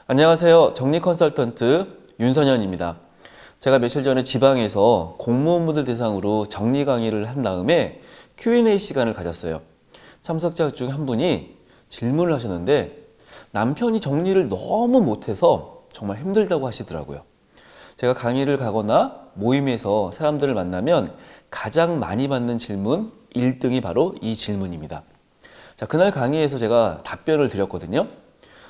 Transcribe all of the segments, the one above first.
안녕하세요. 정리 컨설턴트 윤선현입니다. 제가 며칠 전에 지방에서 공무원분들 대상으로 정리 강의를 한 다음에 Q&A 시간을 가졌어요. 참석자 중 한 분이 질문을 하셨는데 남편이 정리를 너무 못해서 정말 힘들다고 하시더라고요. 제가 강의를 가거나 모임에서 사람들을 만나면 가장 많이 받는 질문 1등이 바로 이 질문입니다. 자, 그날 강의에서 제가 답변을 드렸거든요.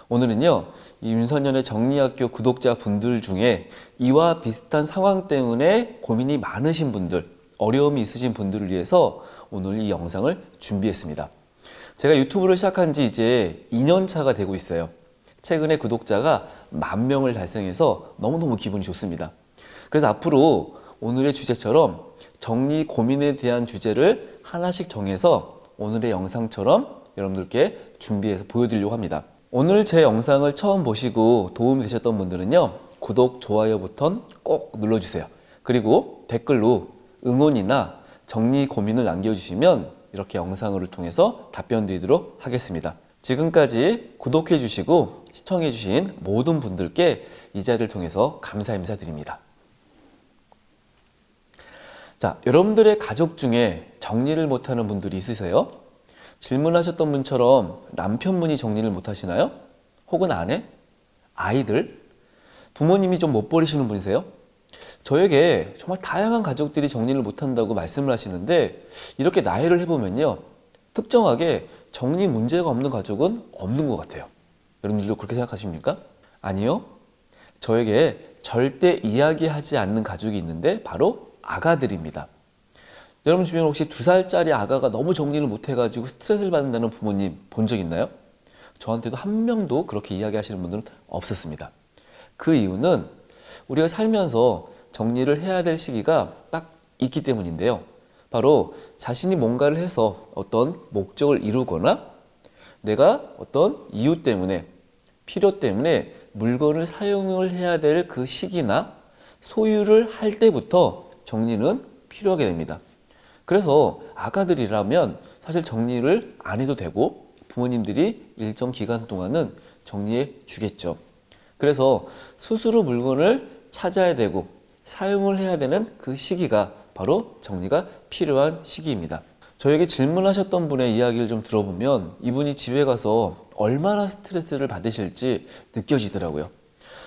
오늘은요, 이 윤선현의 정리학교 구독자 분들 중에 이와 비슷한 상황 때문에 고민이 많으신 분들, 어려움이 있으신 분들을 위해서 오늘 이 영상을 준비했습니다. 제가 유튜브를 시작한 지 이제 2년 차가 되고 있어요. 최근에 구독자가 10,000명을 달성해서 너무너무 기분이 좋습니다. 그래서 앞으로 오늘의 주제처럼 정리 고민에 대한 주제를 하나씩 정해서 오늘의 영상처럼 여러분들께 준비해서 보여드리려고 합니다. 오늘 제 영상을 처음 보시고 도움이 되셨던 분들은요, 구독, 좋아요 버튼 꼭 눌러주세요. 그리고 댓글로 응원이나 정리 고민을 남겨주시면 이렇게 영상을 통해서 답변 드리도록 하겠습니다. 지금까지 구독해 주시고 시청해 주신 모든 분들께 이 자리를 통해서 감사 인사드립니다. 자, 여러분들의 가족 중에 정리를 못하는 분들이 있으세요? 질문하셨던 분처럼 남편분이 정리를 못하시나요? 혹은 아내? 아이들? 부모님이 좀 못 버리시는 분이세요? 저에게 정말 다양한 가족들이 정리를 못한다고 말씀을 하시는데 이렇게 나열을 해보면요, 특정하게 정리 문제가 없는 가족은 없는 것 같아요. 여러분들도 그렇게 생각하십니까? 아니요. 저에게 절대 이야기하지 않는 가족이 있는데 바로 아가들입니다. 여러분 주변에 혹시 2살짜리 아가가 너무 정리를 못해가지고 스트레스를 받는다는 부모님 본 적 있나요? 저한테도 한 명도 그렇게 이야기하시는 분들은 없었습니다. 그 이유는 우리가 살면서 정리를 해야 될 시기가 딱 있기 때문인데요. 바로 자신이 뭔가를 해서 어떤 목적을 이루거나 내가 어떤 이유 때문에, 필요 때문에 물건을 사용을 해야 될 그 시기나 소유를 할 때부터 정리는 필요하게 됩니다. 그래서 아가들이라면 사실 정리를 안 해도 되고 부모님들이 일정 기간 동안은 정리해 주겠죠. 그래서 스스로 물건을 찾아야 되고 사용을 해야 되는 그 시기가 바로 정리가 필요한 시기입니다. 저에게 질문하셨던 분의 이야기를 좀 들어보면 이분이 집에 가서 얼마나 스트레스를 받으실지 느껴지더라고요.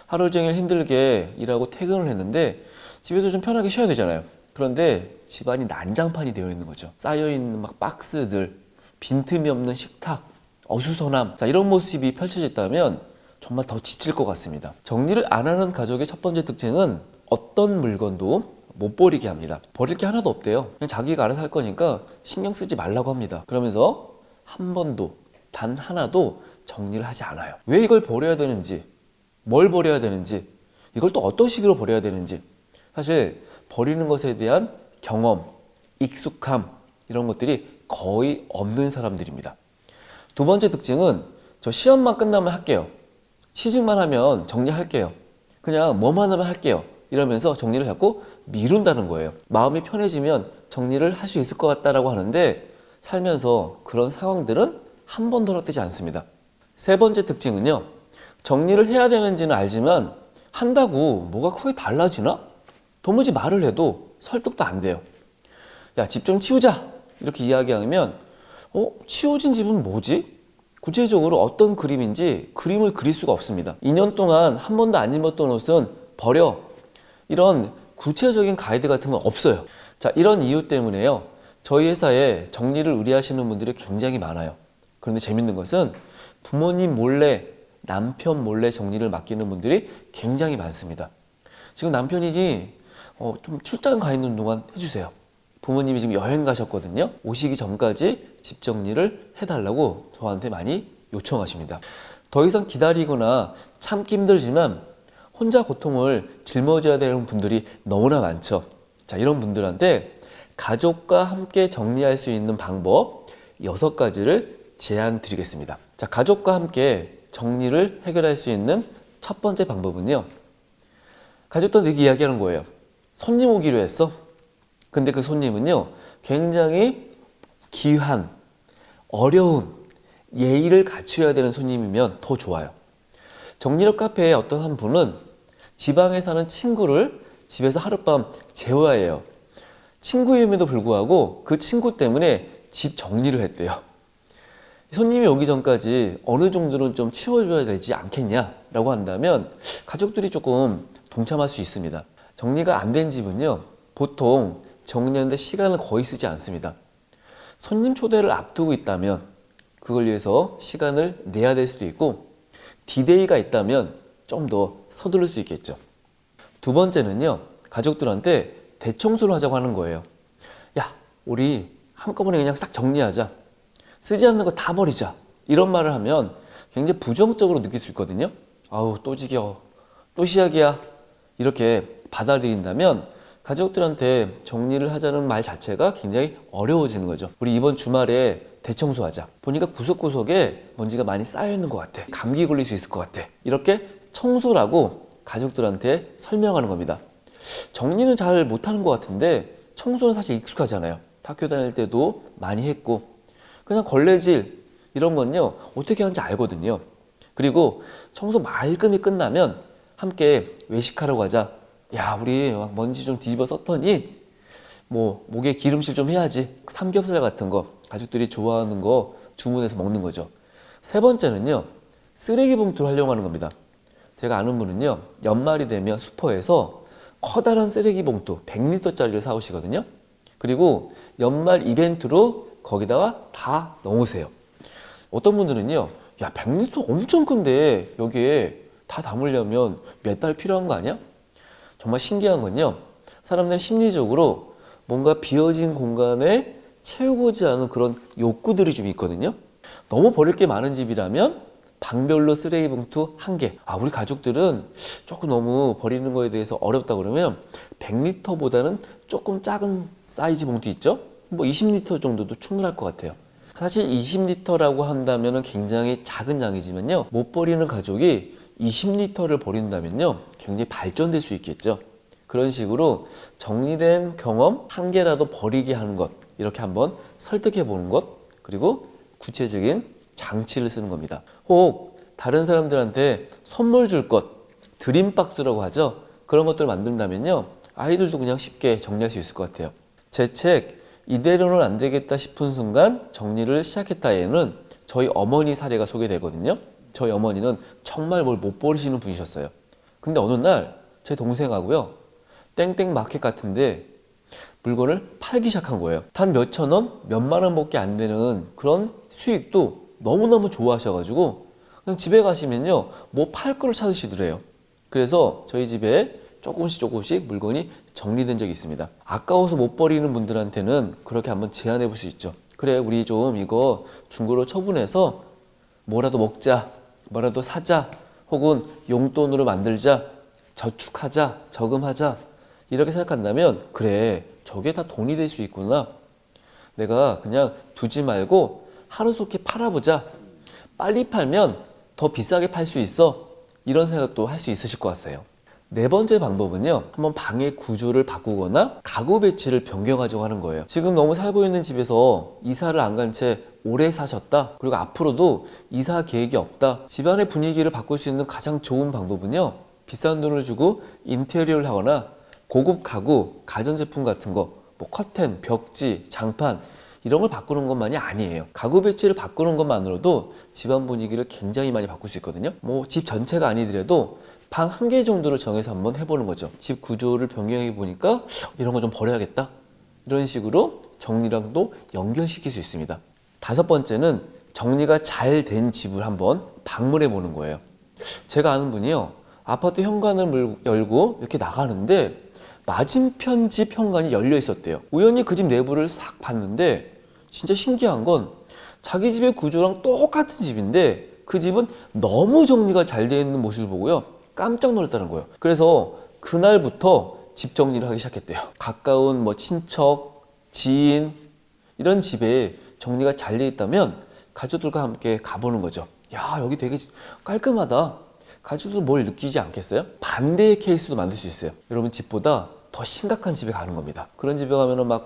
하루 종일 힘들게 일하고 퇴근을 했는데 집에서 좀 편하게 쉬어야 되잖아요. 그런데 집안이 난장판이 되어 있는 거죠. 쌓여있는 막 박스들, 빈틈이 없는 식탁, 어수선함. 자, 이런 모습이 펼쳐졌다면 정말 더 지칠 것 같습니다. 정리를 안 하는 가족의 첫 번째 특징은 어떤 물건도 못 버리게 합니다. 버릴 게 하나도 없대요. 그냥 자기가 알아서 할 거니까 신경 쓰지 말라고 합니다. 그러면서 한 번도, 단 하나도 정리를 하지 않아요. 왜 이걸 버려야 되는지, 뭘 버려야 되는지, 이걸 또 어떤 식으로 버려야 되는지, 사실 버리는 것에 대한 경험, 익숙함, 이런 것들이 거의 없는 사람들입니다. 두 번째 특징은 저 시험만 끝나면 할게요. 취직만 하면 정리할게요. 그냥 뭐만 하면 할게요. 이러면서 정리를 자꾸 미룬다는 거예요. 마음이 편해지면 정리를 할 수 있을 것 같다라고 하는데 살면서 그런 상황들은 한 번도 허락되지 않습니다. 세 번째 특징은요, 정리를 해야 되는지는 알지만 한다고 뭐가 크게 달라지나? 도무지 말을 해도 설득도 안 돼요. 야, 집 좀 치우자! 이렇게 이야기하면 치워진 집은 뭐지? 구체적으로 어떤 그림인지 그림을 그릴 수가 없습니다. 2년 동안 한 번도 안 입었던 옷은 버려. 이런 구체적인 가이드 같은 건 없어요. 자, 이런 이유 때문에요, 저희 회사에 정리를 의뢰하시는 분들이 굉장히 많아요. 그런데 재밌는 것은 부모님 몰래, 남편 몰래 정리를 맡기는 분들이 굉장히 많습니다. 지금 남편이 좀 출장 가 있는 동안 해주세요. 부모님이 지금 여행 가셨거든요. 오시기 전까지 집 정리를 해달라고 저한테 많이 요청하십니다. 더 이상 기다리거나 참기 힘들지만 혼자 고통을 짊어져야 되는 분들이 너무나 많죠. 자, 이런 분들한테 가족과 함께 정리할 수 있는 방법 6가지를 제안 드리겠습니다. 자, 가족과 함께 정리를 해결할 수 있는 첫 번째 방법은요, 가족들한테 이야기하는 거예요. 손님 오기로 했어. 근데 그 손님은요, 굉장히 귀한, 어려운, 예의를 갖춰야 되는 손님이면 더 좋아요. 정리력 카페에 어떤 한 분은 지방에 사는 친구를 집에서 하룻밤 재워야 해요. 친구임에도 불구하고 그 친구 때문에 집 정리를 했대요. 손님이 오기 전까지 어느 정도는 좀 치워줘야 되지 않겠냐라고 한다면 가족들이 조금 동참할 수 있습니다. 정리가 안 된 집은요, 보통 정리하는데 시간을 거의 쓰지 않습니다. 손님 초대를 앞두고 있다면 그걸 위해서 시간을 내야 될 수도 있고, 디데이가 있다면 좀 더 서두를 수 있겠죠. 두 번째는요, 가족들한테 대청소를 하자고 하는 거예요. 야, 우리 한꺼번에 그냥 싹 정리하자. 쓰지 않는 거 다 버리자. 이런 말을 하면 굉장히 부정적으로 느낄 수 있거든요. 아우, 또 지겨워. 또 시작이야. 이렇게 받아들인다면 가족들한테 정리를 하자는 말 자체가 굉장히 어려워지는 거죠. 우리 이번 주말에 대청소하자. 보니까 구석구석에 먼지가 많이 쌓여 있는 것 같아. 감기 걸릴 수 있을 것 같아. 이렇게 청소라고 가족들한테 설명하는 겁니다. 정리는 잘 못하는 것 같은데 청소는 사실 익숙하잖아요. 학교 다닐 때도 많이 했고, 그냥 걸레질 이런 건요, 어떻게 하는지 알거든요. 그리고 청소 말끔히 끝나면 함께 외식하러 가자. 야, 우리 막 먼지 좀 뒤집어 썼더니 뭐 목에 기름칠 좀 해야지. 삼겹살 같은 거 가족들이 좋아하는 거 주문해서 먹는 거죠. 세 번째는요, 쓰레기 봉투를 활용하는 겁니다. 제가 아는 분은요, 연말이 되면 슈퍼에서 커다란 쓰레기 봉투 100리터짜리를 사오시거든요. 그리고 연말 이벤트로 거기다가 다 넣으세요. 어떤 분들은요, 야, 100리터 엄청 큰데 여기에 다 담으려면 몇 달 필요한 거 아니야? 정말 신기한 건요, 사람들은 심리적으로 뭔가 비어진 공간에 채우고자 하는 그런 욕구들이 좀 있거든요. 너무 버릴 게 많은 집이라면 방별로 쓰레기 봉투 1개. 아, 우리 가족들은 조금 너무 버리는 거에 대해서 어렵다 그러면 100리터보다는 조금 작은 사이즈 봉투 있죠? 뭐 20리터 정도도 충분할 것 같아요. 사실 20리터라고 한다면 굉장히 작은 양이지만요, 못 버리는 가족이 20리터를 버린다면요, 굉장히 발전될 수 있겠죠. 그런 식으로 정리된 경험 1개라도 버리게 하는 것, 이렇게 한번 설득해 보는 것, 그리고 구체적인 장치를 쓰는 겁니다. 혹 다른 사람들한테 선물 줄 것, 드림박스라고 하죠. 그런 것들을 만든다면요, 아이들도 그냥 쉽게 정리할 수 있을 것 같아요. 제 책 이대로는 안 되겠다 싶은 순간 정리를 시작했다에는 저희 어머니 사례가 소개되거든요. 저희 어머니는 정말 뭘 못 버리시는 분이셨어요. 근데 어느 날 제 동생하고요, 땡땡 마켓 같은데 물건을 팔기 시작한 거예요. 단 몇천 원, 몇만 원밖에 안 되는 그런 수익도 너무너무 좋아하셔가지고 그냥 집에 가시면요, 뭐 팔 거를 찾으시더래요. 그래서 저희 집에 조금씩 물건이 정리된 적이 있습니다. 아까워서 못 버리는 분들한테는 그렇게 한번 제안해 볼 수 있죠. 그래, 우리 좀 이거 중고로 처분해서 뭐라도 먹자, 뭐라도 사자, 혹은 용돈으로 만들자, 저축하자, 저금하자, 이렇게 생각한다면 그래, 저게 다 돈이 될 수 있구나. 내가 그냥 두지 말고 하루속히 팔아보자. 빨리 팔면 더 비싸게 팔 수 있어. 이런 생각도 할 수 있으실 것 같아요. 네 번째 방법은요, 한번 방의 구조를 바꾸거나 가구 배치를 변경하자고 하는 거예요. 지금 너무 살고 있는 집에서 이사를 안 간 채 오래 사셨다, 그리고 앞으로도 이사 계획이 없다. 집안의 분위기를 바꿀 수 있는 가장 좋은 방법은요, 비싼 돈을 주고 인테리어를 하거나 고급 가구, 가전제품 같은 거, 뭐 커튼, 벽지, 장판, 이런 걸 바꾸는 것만이 아니에요. 가구 배치를 바꾸는 것만으로도 집안 분위기를 굉장히 많이 바꿀 수 있거든요. 뭐 집 전체가 아니더라도 방 1개 정도를 정해서 한번 해보는 거죠. 집 구조를 변경해 보니까 이런 거 좀 버려야겠다. 이런 식으로 정리랑도 연결시킬 수 있습니다. 다섯 번째는 정리가 잘 된 집을 한번 방문해 보는 거예요. 제가 아는 분이요, 아파트 현관을 열고 이렇게 나가는데 맞은편 집 현관이 열려 있었대요. 우연히 그 집 내부를 싹 봤는데 진짜 신기한 건 자기 집의 구조랑 똑같은 집인데 그 집은 너무 정리가 잘 되어 있는 모습을 보고요, 깜짝 놀랐다는 거예요. 그래서 그날부터 집 정리를 하기 시작했대요. 가까운 뭐 친척, 지인, 이런 집에 정리가 잘 되어 있다면 가족들과 함께 가보는 거죠. 야, 여기 되게 깔끔하다. 가족들 뭘 느끼지 않겠어요? 반대의 케이스도 만들 수 있어요. 여러분, 집보다 더 심각한 집에 가는 겁니다. 그런 집에 가면은 막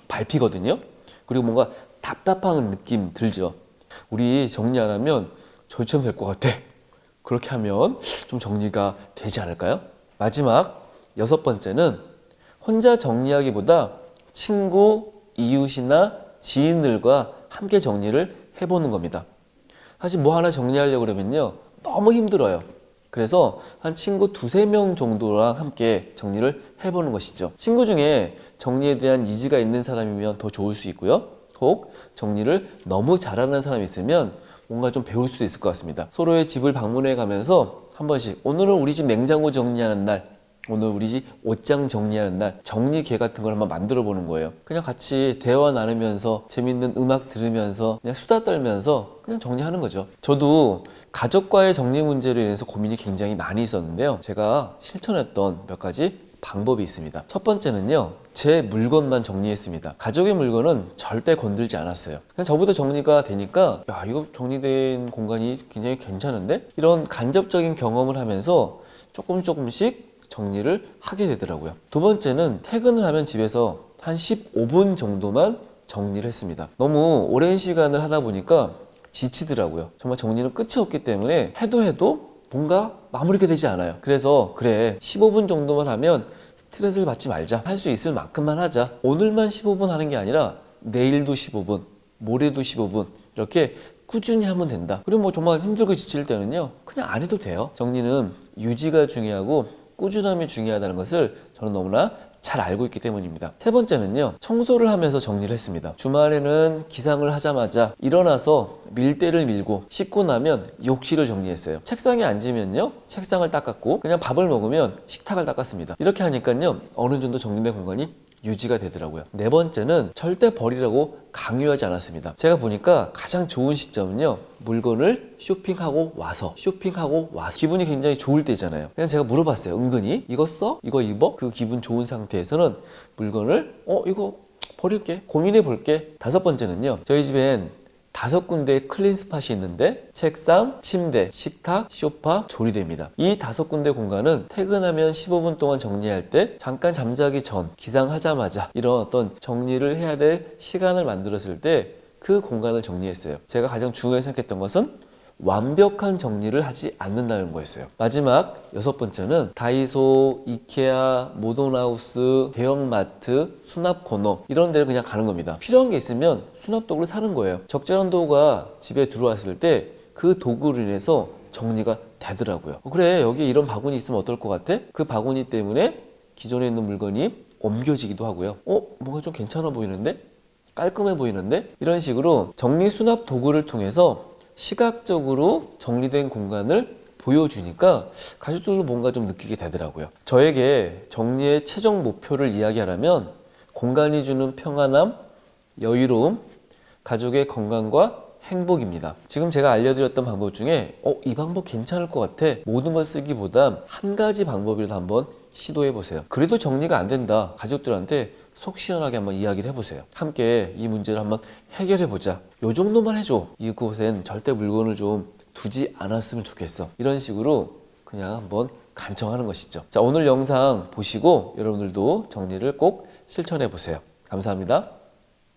밟히거든요. 그리고 뭔가 답답한 느낌 들죠. 우리 정리 안 하면 저처럼 될 것 같아. 그렇게 하면 좀 정리가 되지 않을까요? 마지막 6번째는 혼자 정리하기보다 친구, 이웃이나 지인들과 함께 정리를 해보는 겁니다. 사실 뭐 하나 정리하려고 그러면요, 너무 힘들어요. 그래서 한 친구 2~3명 정도랑 함께 정리를 해보는 것이죠. 친구 중에 정리에 대한 니즈가 있는 사람이면 더 좋을 수 있고요. 혹 정리를 너무 잘하는 사람이 있으면 뭔가 좀 배울 수도 있을 것 같습니다. 서로의 집을 방문해 가면서 한 번씩, 오늘은 우리 집 냉장고 정리하는 날, 오늘 우리 집 옷장 정리하는 날, 정리계 같은 걸 한번 만들어 보는 거예요. 그냥 같이 대화 나누면서 재밌는 음악 들으면서 그냥 수다 떨면서 그냥 정리하는 거죠. 저도 가족과의 정리 문제로 인해서 고민이 굉장히 많이 있었는데요, 제가 실천했던 몇 가지 방법이 있습니다. 첫 번째는요, 제 물건만 정리했습니다. 가족의 물건은 절대 건들지 않았어요. 그냥 저부터 정리가 되니까, 야, 이거 정리된 공간이 굉장히 괜찮은데? 이런 간접적인 경험을 하면서 조금씩 정리를 하게 되더라고요. 두 번째는 퇴근을 하면 집에서 한 15분 정도만 정리를 했습니다. 너무 오랜 시간을 하다 보니까 지치더라고요. 정말 정리는 끝이 없기 때문에 해도 뭔가 마무리가 되지 않아요. 그래서 그래, 15분 정도만 하면 스트레스를 받지 말자, 할 수 있을 만큼만 하자. 오늘만 15분 하는 게 아니라 내일도 15분, 모레도 15분, 이렇게 꾸준히 하면 된다. 그리고 뭐 정말 힘들고 지칠 때는요, 그냥 안 해도 돼요. 정리는 유지가 중요하고 꾸준함이 중요하다는 것을 저는 너무나 잘 알고 있기 때문입니다. 세 번째는요, 청소를 하면서 정리를 했습니다. 주말에는 기상을 하자마자 일어나서 밀대를 밀고 씻고 나면 욕실을 정리했어요. 책상에 앉으면요, 책상을 닦았고, 그냥 밥을 먹으면 식탁을 닦았습니다. 이렇게 하니까요, 어느 정도 정리된 공간이 유지가 되더라고요. 네 번째는 절대 버리라고 강요하지 않았습니다. 제가 보니까 가장 좋은 시점은요, 물건을 쇼핑하고 와서 기분이 굉장히 좋을 때잖아요. 그냥 제가 물어봤어요. 은근히 이거 써? 이거 입어? 그 기분 좋은 상태에서는 물건을 이거 버릴게, 고민해 볼게. 다섯 번째는요, 저희 집엔 5군데의 클린 스팟이 있는데 책상, 침대, 식탁, 소파, 조리대입니다. 이 5군데 공간은 퇴근하면 15분 동안 정리할 때 잠깐 잠자기 전, 기상하자마자 이런 어떤 정리를 해야 될 시간을 만들었을 때 그 공간을 정리했어요. 제가 가장 중요하게 생각했던 것은 완벽한 정리를 하지 않는다는 거였어요. 마지막 6번째는 다이소, 이케아, 모던하우스, 대형마트, 수납코너 이런 데를 그냥 가는 겁니다. 필요한 게 있으면 수납도구를 사는 거예요. 적절한 도구가 집에 들어왔을 때 그 도구로 인해서 정리가 되더라고요. 그래, 여기 이런 바구니 있으면 어떨 것 같아? 그 바구니 때문에 기존에 있는 물건이 옮겨지기도 하고요. 뭔가 좀 괜찮아 보이는데? 깔끔해 보이는데? 이런 식으로 정리 수납 도구를 통해서 시각적으로 정리된 공간을 보여주니까 가족들도 뭔가 좀 느끼게 되더라고요. 저에게 정리의 최종 목표를 이야기하라면 공간이 주는 평안함, 여유로움, 가족의 건강과 행복입니다. 지금 제가 알려드렸던 방법 중에 이 방법 괜찮을 것 같아, 모든 걸 쓰기보다 한 가지 방법이라도 한번 시도해 보세요. 그래도 정리가 안 된다, 가족들한테 속 시원하게 한번 이야기를 해보세요. 함께 이 문제를 한번 해결해 보자. 요 정도만 해줘. 이곳엔 절대 물건을 좀 두지 않았으면 좋겠어. 이런 식으로 그냥 한번 간청하는 것이죠. 자, 오늘 영상 보시고 여러분들도 정리를 꼭 실천해 보세요. 감사합니다.